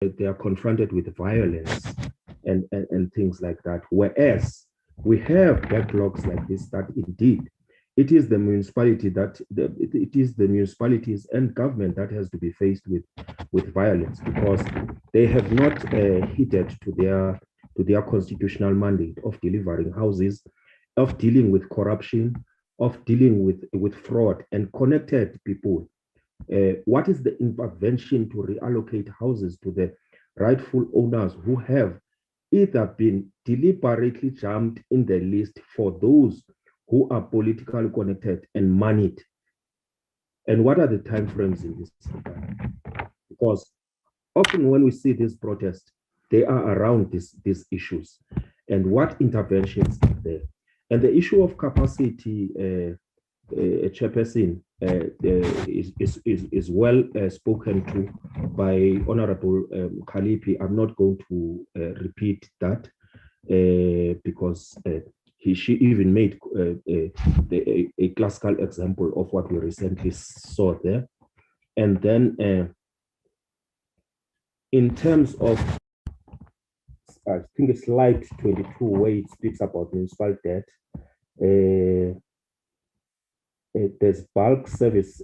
they are confronted with violence and things like that. Whereas we have backlogs like this that indeed it is the municipality that it is the municipalities and government that has to be faced with violence because they have not heeded to their constitutional mandate of delivering houses, of dealing with corruption, of dealing with fraud and connected people. What is the intervention to reallocate houses to the rightful owners who have either been deliberately jumped in the list for those who are politically connected and moneyed? And what are the timeframes in this regard? Because often when we see these protests, they are around these issues and what interventions are there. And the issue of capacity, Chairperson, is well spoken to by Honorable Khalipi. I'm not going to repeat that because she even made a classical example of what we recently saw there. And then in terms of, I think it's slide 22 where it speaks about municipal debt, there's bulk service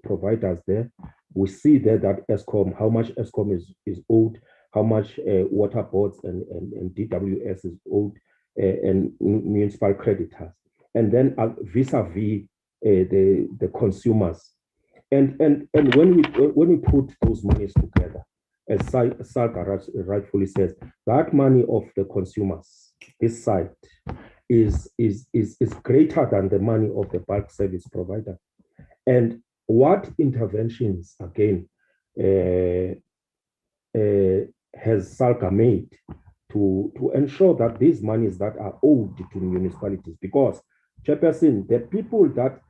providers there. We see there that ESCOM, how much ESCOM is owed, how much water boards and DWS is owed, and municipal creditors, and then vis-a-vis the consumers. And when we put those monies together, as SALGA rightfully says, that money of the consumers, this side, is greater than the money of the bulk service provider. And what interventions, again, has SALGA made to ensure that these monies that are owed to municipalities? Because, Chairperson, the people that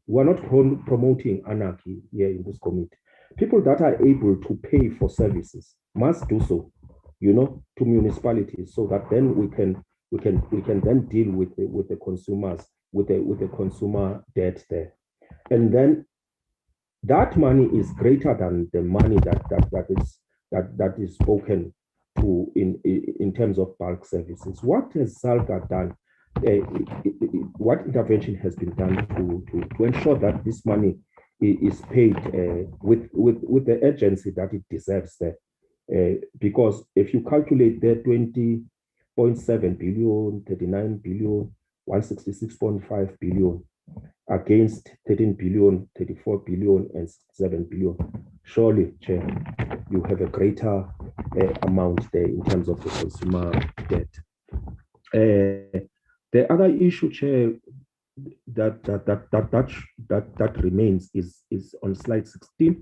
we're not promoting anarchy here in this committee. People that are able to pay for services must do so, to municipalities, so that then we can then deal with the consumers, with the consumer debt there. And then that money is greater than the money that is spoken to in terms of bulk services. What has SALGA done? What intervention has been done to ensure that this money is paid with the urgency that it deserves there? Because if you calculate the 20.7 billion, 39 billion, 166.5 billion against 13 billion, 34 billion, and 7 billion, surely, Chair, you have a greater amount there in terms of the consumer debt. The other issue, Chair, that remains is on slide 16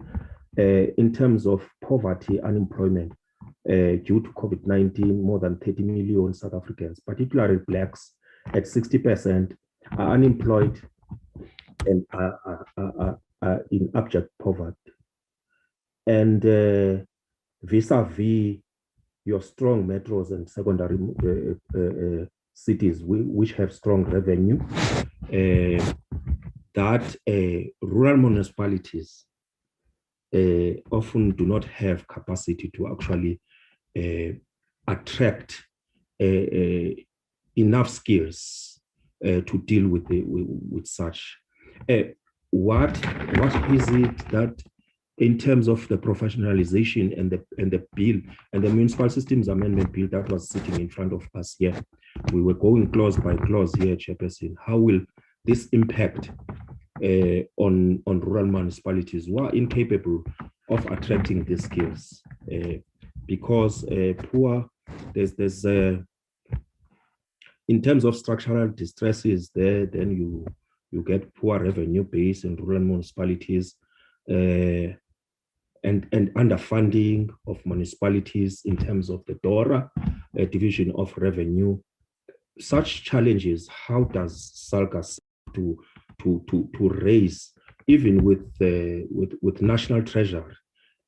in terms of poverty, unemployment. Due to COVID-19, more than 30 million South Africans, particularly blacks, at 60%, are unemployed and are in abject poverty. And vis-a-vis your strong metros and secondary cities which have strong revenue, that rural municipalities often do not have capacity to actually attract enough skills to deal with such. What is it that, in terms of the professionalization and the bill and the municipal systems amendment bill that was sitting in front of us here, we were going clause by clause here, Chairperson. How will this impact on rural municipalities who are incapable of attracting these skills? Because there's in terms of structural distresses there, then you get poor revenue base in rural municipalities, and underfunding of municipalities in terms of the DORA division of revenue. Such challenges, how does SALGA to raise, even with national treasury,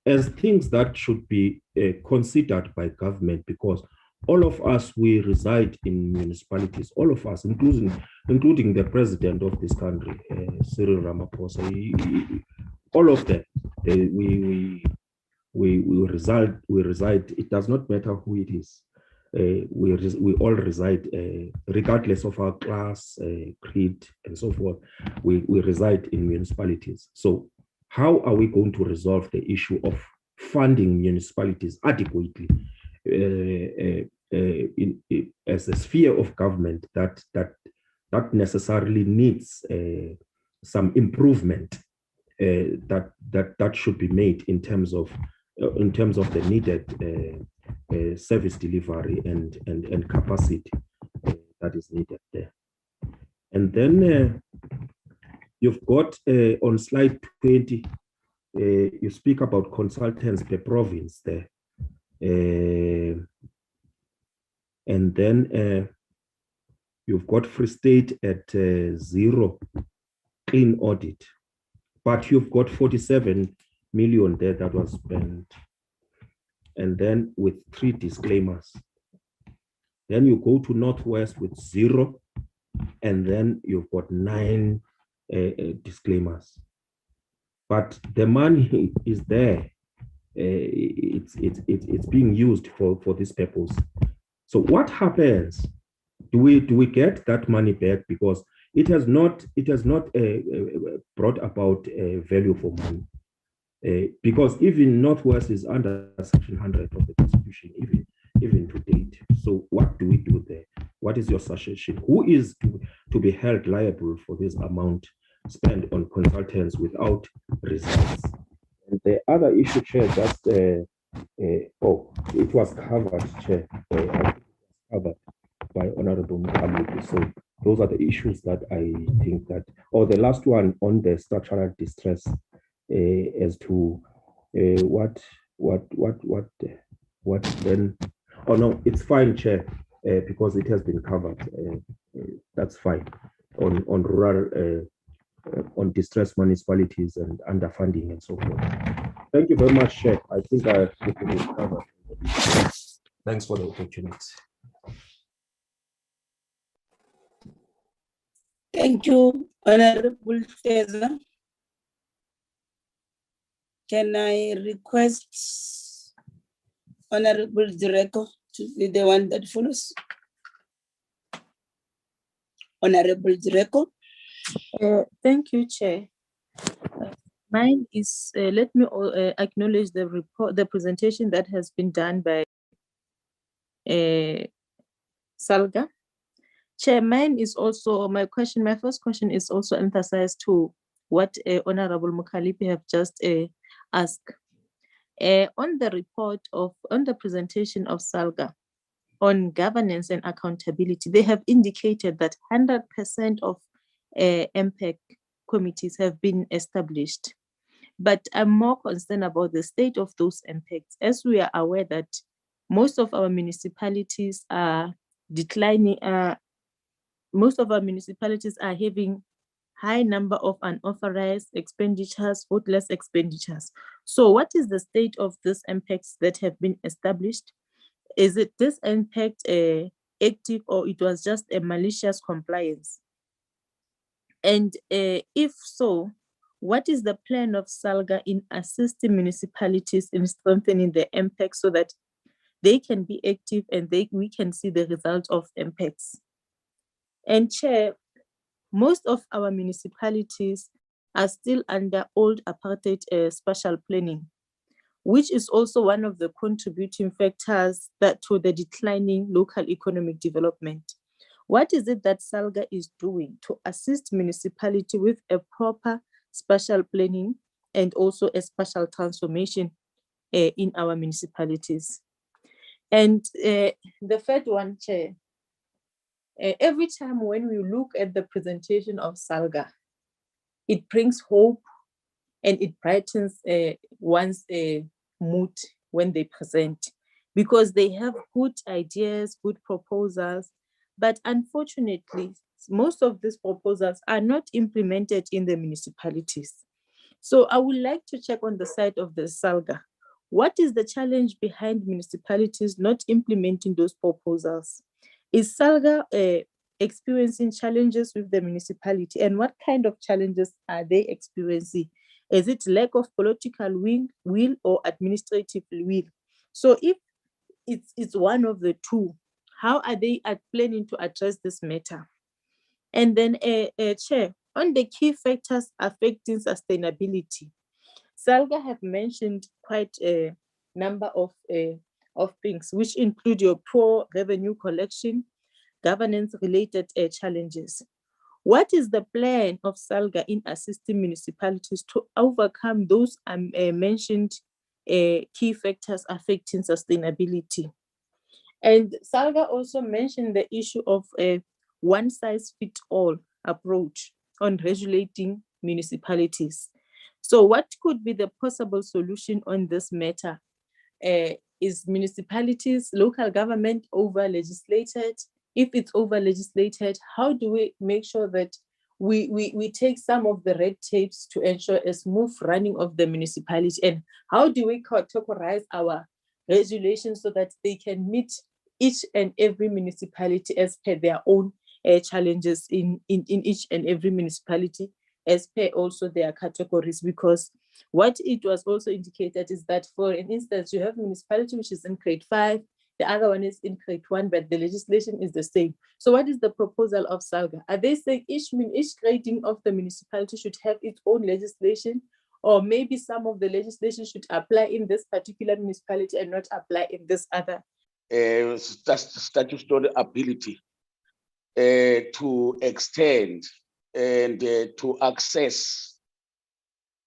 as things that should be considered by government? Because all of us, we reside in municipalities, all of us, including the president of this country, Cyril Ramaphosa, all of them, we reside. It does not matter who it is. We all reside, regardless of our class, creed, and so forth. We reside in municipalities. So how are we going to resolve the issue of funding municipalities adequately as a sphere of government that necessarily needs some improvement that should be made in terms of the needed service delivery and capacity that is needed there. And then you've got on slide 20, you speak about consultants per province there. And then you've got Free State at 0 clean audit, but you've got 47 million there that was spent. And then with 3 disclaimers. Then you go to Northwest with 0, and then you've got 9 disclaimers. But the money is there. It's being used for this purpose. So what happens? Do we get that money back? Because it has not brought about value for money. Because even Northwest is under Section 100 of the Constitution, even to date. So what do we do there? What is your suggestion? Who is to be held liable for this amount spent on consultants without results? And the other issue, Chair, just it was covered, Chair. Covered by Honorable Muhammad. So those are the issues that I think that, or the last one on the structural distress. As to what then? Oh no, it's fine, Chair, because it has been covered. That's fine on rural, on distressed municipalities and underfunding and so forth. Thank you very much, Chair. I think I have covered. Thanks for the opportunity. Thank you, Honorable Teza. Can I request Honorable Director to be the one that follows? Honorable Director. Thank you, Chair. Mine is, let me acknowledge the report, the presentation that has been done by SALGA. Chair, mine is also, my first question is also emphasized to what Honorable Mukhalipi have just asked. On the report on the presentation of SALGA on governance and accountability, they have indicated that 100% of MPEC committees have been established. But I'm more concerned about the state of those MPECs, as we are aware that most of our municipalities are declining. Most of our municipalities are having high number of unauthorized expenditures, voteless expenditures. So what is the state of these MPECs that have been established? Is it this MPEC active, or it was just a malicious compliance? And if so, what is the plan of SALGA in assisting municipalities in strengthening the MPEC so that they can be active and we can see the result of MPECs? And Chair, most of our municipalities are still under old apartheid spatial planning, which is also one of the contributing factors to the declining local economic development. What is it that SALGA is doing to assist municipality with a proper spatial planning and also a spatial transformation in our municipalities? And the third one, Chair, every time when we look at the presentation of SALGA, it brings hope and it brightens one's mood when they present, because they have good ideas, good proposals, but unfortunately, most of these proposals are not implemented in the municipalities. So I would like to check on the side of the SALGA. What is the challenge behind municipalities not implementing those proposals? Is SALGA experiencing challenges with the municipality, and what kind of challenges are they experiencing Is it lack of political will or administrative will? So if it's one of the two, how are they planning to address this matter? And then, Chair, on the key factors affecting sustainability, SALGA have mentioned quite a number of things, which include your poor revenue collection, governance-related challenges. What is the plan of SALGA in assisting municipalities to overcome those mentioned key factors affecting sustainability? And SALGA also mentioned the issue of a one-size-fits-all approach on regulating municipalities. So what could be the possible solution on this matter? Is municipalities, local government over-legislated? If it's over-legislated, how do we make sure that we take some of the red tapes to ensure a smooth running of the municipality? And how do we categorize our regulations so that they can meet each and every municipality as per their own challenges in each and every municipality, as per also their categories? Because what it was also indicated is that, for instance, you have municipality which is in grade 5, the other one is in grade 1, but the legislation is the same. So what is the proposal of SALGA? Are they saying each grading of the municipality should have its own legislation, or maybe some of the legislation should apply in this particular municipality and not apply in this other? Statutory ability to extend and to access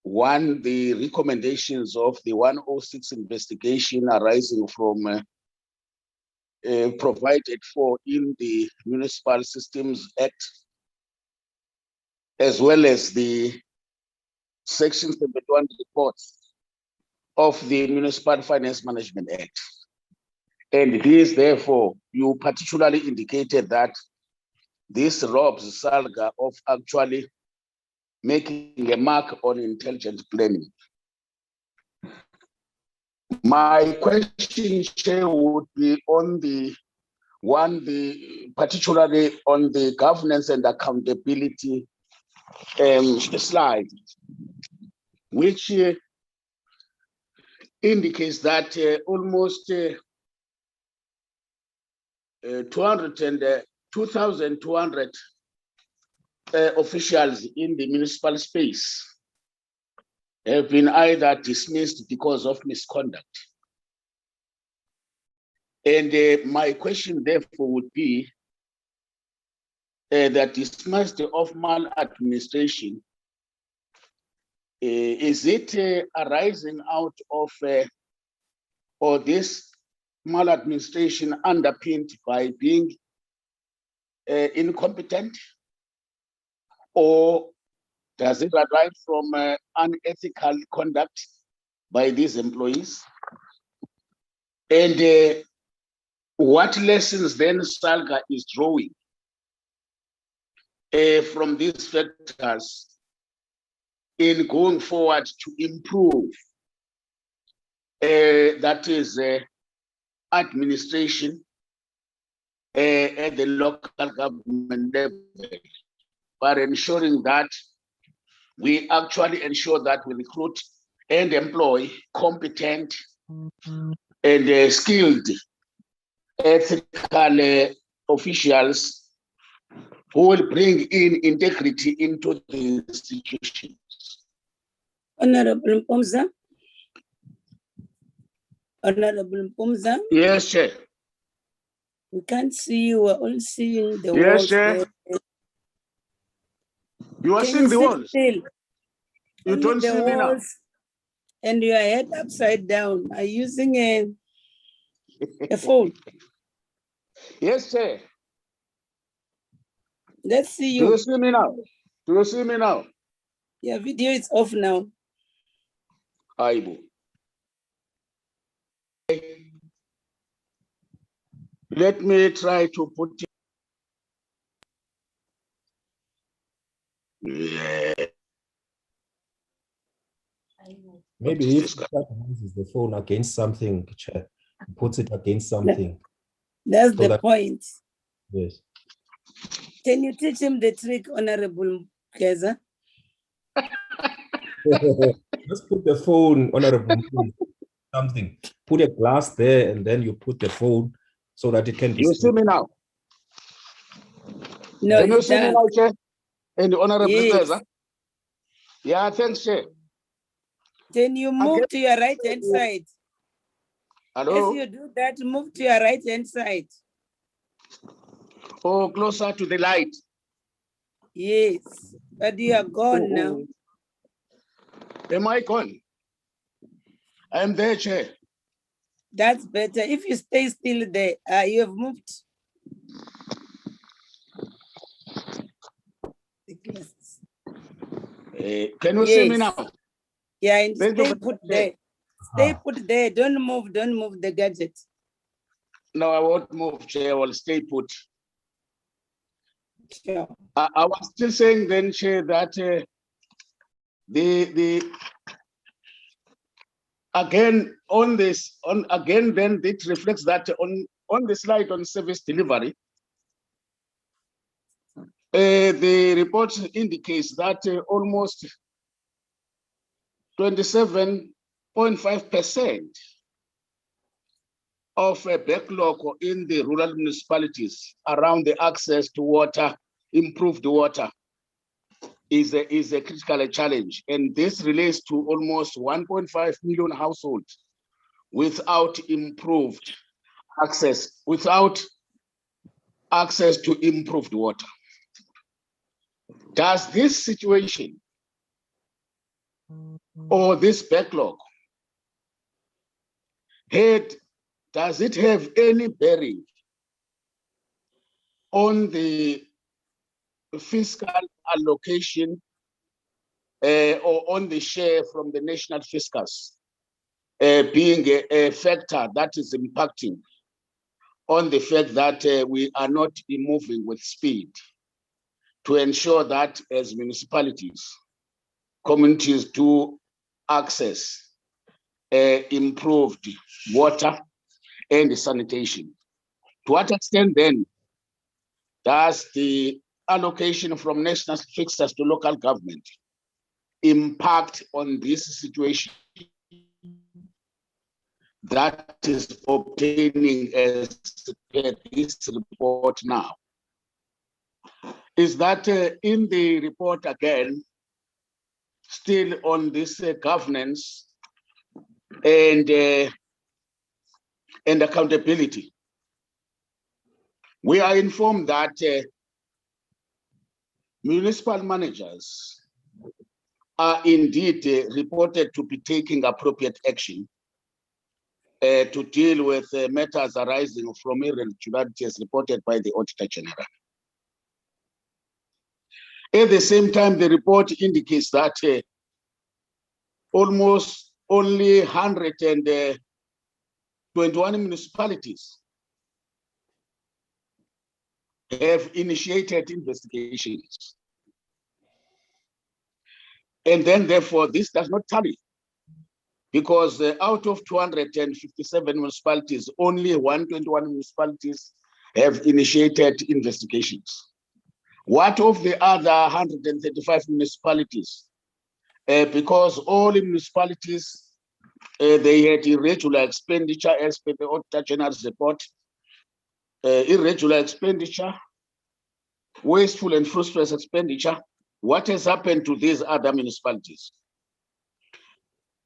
the recommendations of the 106 investigation arising from provided for in the Municipal Systems Act, as well as the Section 71 reports of the Municipal Finance Management Act. And this, therefore, you particularly indicated that this robs SALGA of actually making a mark on intelligent planning. My question, Chair, would be on particularly on the governance and accountability slide, which indicates that almost 2,200 officials in the municipal space have been either dismissed because of misconduct. And my question, therefore, would be that dismissed of maladministration, is it arising out of, or this maladministration underpinned by being incompetent, or does it arise from unethical conduct by these employees? And what lessons then SALGA is drawing from these factors in going forward to improve, that is administration at the local government level, but ensuring that we actually ensure that we recruit and employ competent and skilled ethical officials who will bring in integrity into the institutions. Honorable Mpumza. Honorable Mpumza. Yes, Chair. We can't see you. We're all seeing the Yes, walls. Chair. You are Can seeing you the sit walls. still? You Only don't the see me now. walls and your head upside down. Are you using a phone? Yes, Chair. Let's see Do you. you see me now? Do you see me now? Your video is off now. Aibu. Let me try to put it. Yeah. Maybe if uses the phone against something, Chair, puts it against something. That's So the point. Yes. Can you teach him the trick, Honorable Keza? Just put the phone, Honorable, something. Put a glass there, and then you put the phone so that it can be. You see me now? No, Can you it's see me dark. now, Chair? And Honorable Yes. Cesar? Yeah, thanks, Chair. Then you move Again. to your right-hand side. As Hello? you do that, move to your right-hand side. Oh, closer to the light. Yes, but you are gone Oh, now. oh. Am I gone? I am there, Chair. That's better. If you stay still there, you have moved. The glasses. Can you see me Yes. now? Yeah, and Thank you stay very put much, there. Stay put there. Don't move the gadget. No, I won't move, Chair. I will stay put. Sure. I was still saying then, Chair, that again on this, then it reflects that on the slide on service delivery, the report indicates that almost 27.5% of a backlog in the rural municipalities around the access to water, improved water, is a critical challenge. And this relates to almost 1.5 million households without improved access, without access to improved water. Does this situation or this backlog does it have any bearing on the fiscal allocation or on the share from the national fiscus being a factor that is impacting on the fact that we are not moving with speed to ensure that as municipalities, communities do access improved water and sanitation? To what extent then does the allocation from national fixers to local government impact on this situation that is obtaining as per this report now? Is that in the report again, still on this governance and accountability? We are informed that municipal managers are indeed reported to be taking appropriate action to deal with matters arising from irregularities reported by the Auditor General. At the same time, the report indicates that almost only 121 municipalities have initiated investigations. And then therefore, this does not tally, because out of 257 municipalities, only 121 municipalities have initiated investigations. What of the other 135 municipalities? Because all municipalities, they had irregular expenditure as per the Auditor General's report, irregular expenditure, wasteful and fruitless expenditure. What has happened to these other municipalities?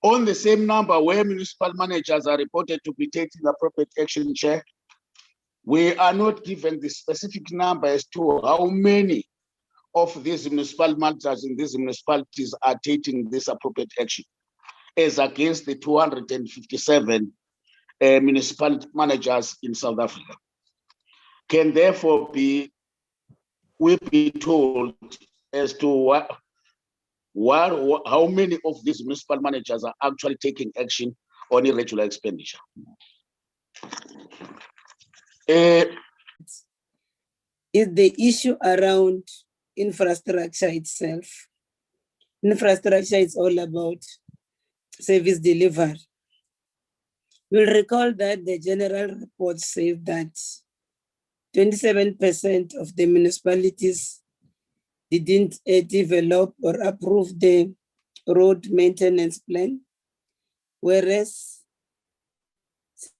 On the same number where municipal managers are reported to be taking appropriate action, Chair, we are not given the specific number as to how many of these municipal managers in these municipalities are taking this appropriate action, as against the 257 municipal managers in South Africa. Can therefore we be told as to how many of these municipal managers are actually taking action on irregular expenditure? Is the issue around infrastructure itself. Infrastructure is all about service delivery. You'll recall that the general report said that 27% of the municipalities didn't develop or approve the road maintenance plan, whereas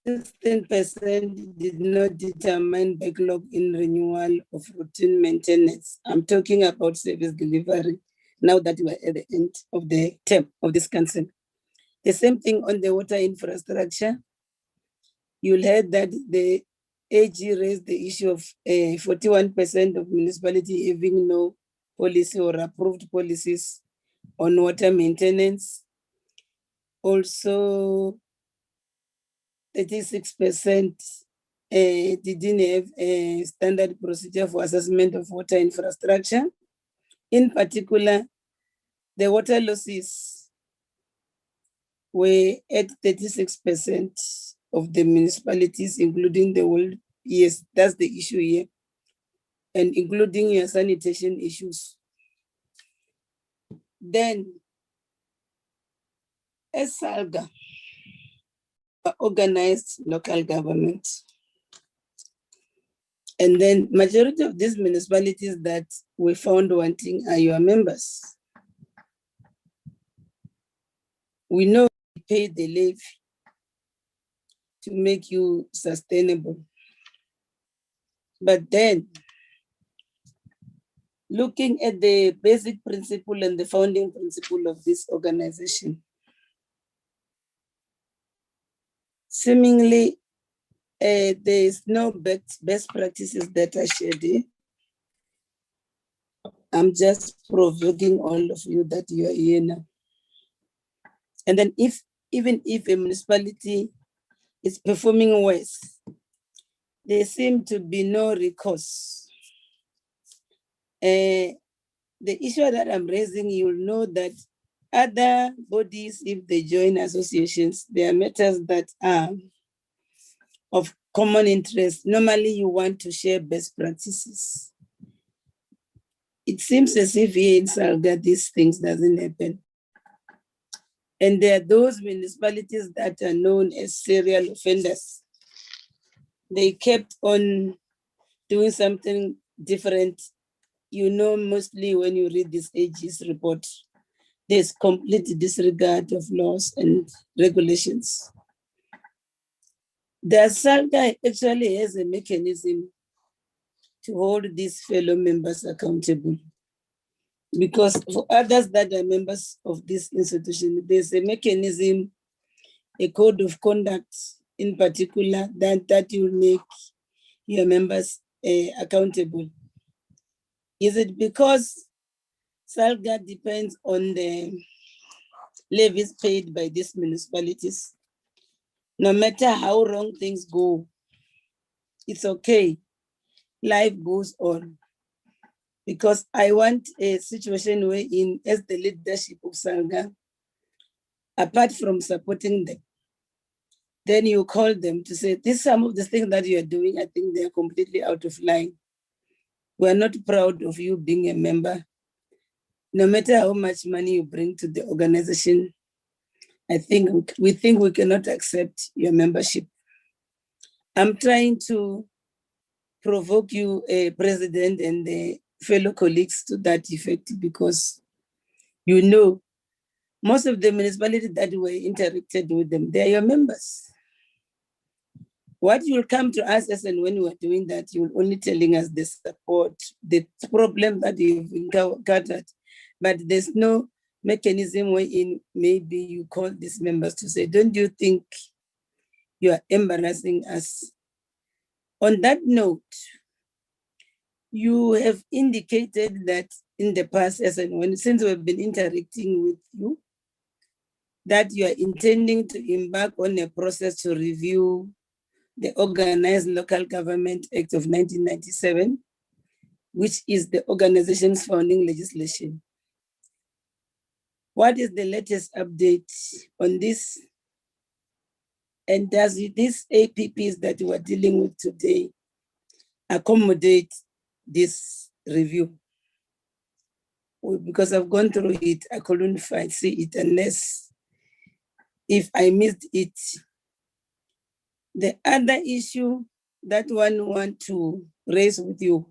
16% did not determine backlog in renewal of routine maintenance. I'm talking about service delivery now that we are at the end of the term of this council. The same thing on the water infrastructure. You'll heard that the AG raised the issue of 41% of municipality having no policy or approved policies on water maintenance. Also, 36% didn't have a standard procedure for assessment of water infrastructure. In particular, the water losses were at 36% of the municipalities, including the world. Yes, that's the issue here. And including your sanitation issues. Then, as SALGA, organized local government. And then majority of these municipalities that we found wanting are your members. We know we pay the levy to make you sustainable. But then, looking at the basic principle and the founding principle of this organization, seemingly there is no best practices that are shared here. I'm just provoking all of you that you are here now. And then even if a municipality is performing worse, there seem to be no recourse. The issue that I'm raising, you'll know that other bodies, if they join associations, there are matters that are of common interest. Normally you want to share best practices. It seems as if here in SALGA, these things doesn't happen. And there are those municipalities that are known as serial offenders. They kept on doing something different. You know, mostly when you read this AG's report, there's complete disregard of laws and regulations. The SALGA actually has a mechanism to hold these fellow members accountable. Because for others that are members of this institution, there's a mechanism, a code of conduct in particular, that will make your members accountable. Is it because SALGA depends on the levies paid by these municipalities? No matter how wrong things go, it's okay. Life goes on. Because I want a situation wherein, as the leadership of SALGA, apart from supporting them, then you call them to say, this some of the things that you are doing, I think they are completely out of line. We are not proud of you being a member. No matter how much money you bring to the organization, I think we cannot accept your membership. I'm trying to provoke you, President, and the fellow colleagues to that effect, because you know, most of the municipalities that we interacted with them, they are your members. What you'll come to us as and when we're doing that, you're only telling us the support, the problem that you've encountered, but there's no mechanism wherein maybe you call these members to say, don't you think you are embarrassing us? On that note, you have indicated that in the past, as and when, since we've been interacting with you, that you are intending to embark on a process to review the Organized Local Government Act of 1997, which is the organization's founding legislation. What is the latest update on this? And does these APPs that we're dealing with today accommodate this review? Well, because I've gone through it, I couldn't see it unless if I missed it. The other issue that one want to raise with you,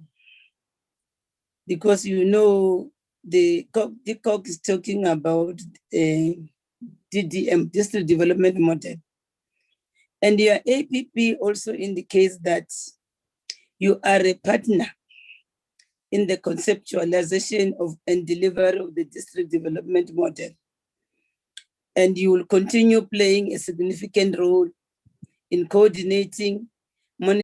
because you know the COG is talking about DDM, District Development Model. And your APP also indicates that you are a partner in the conceptualization of and delivery of the district development model. And you will continue playing a significant role in coordinating, monitoring,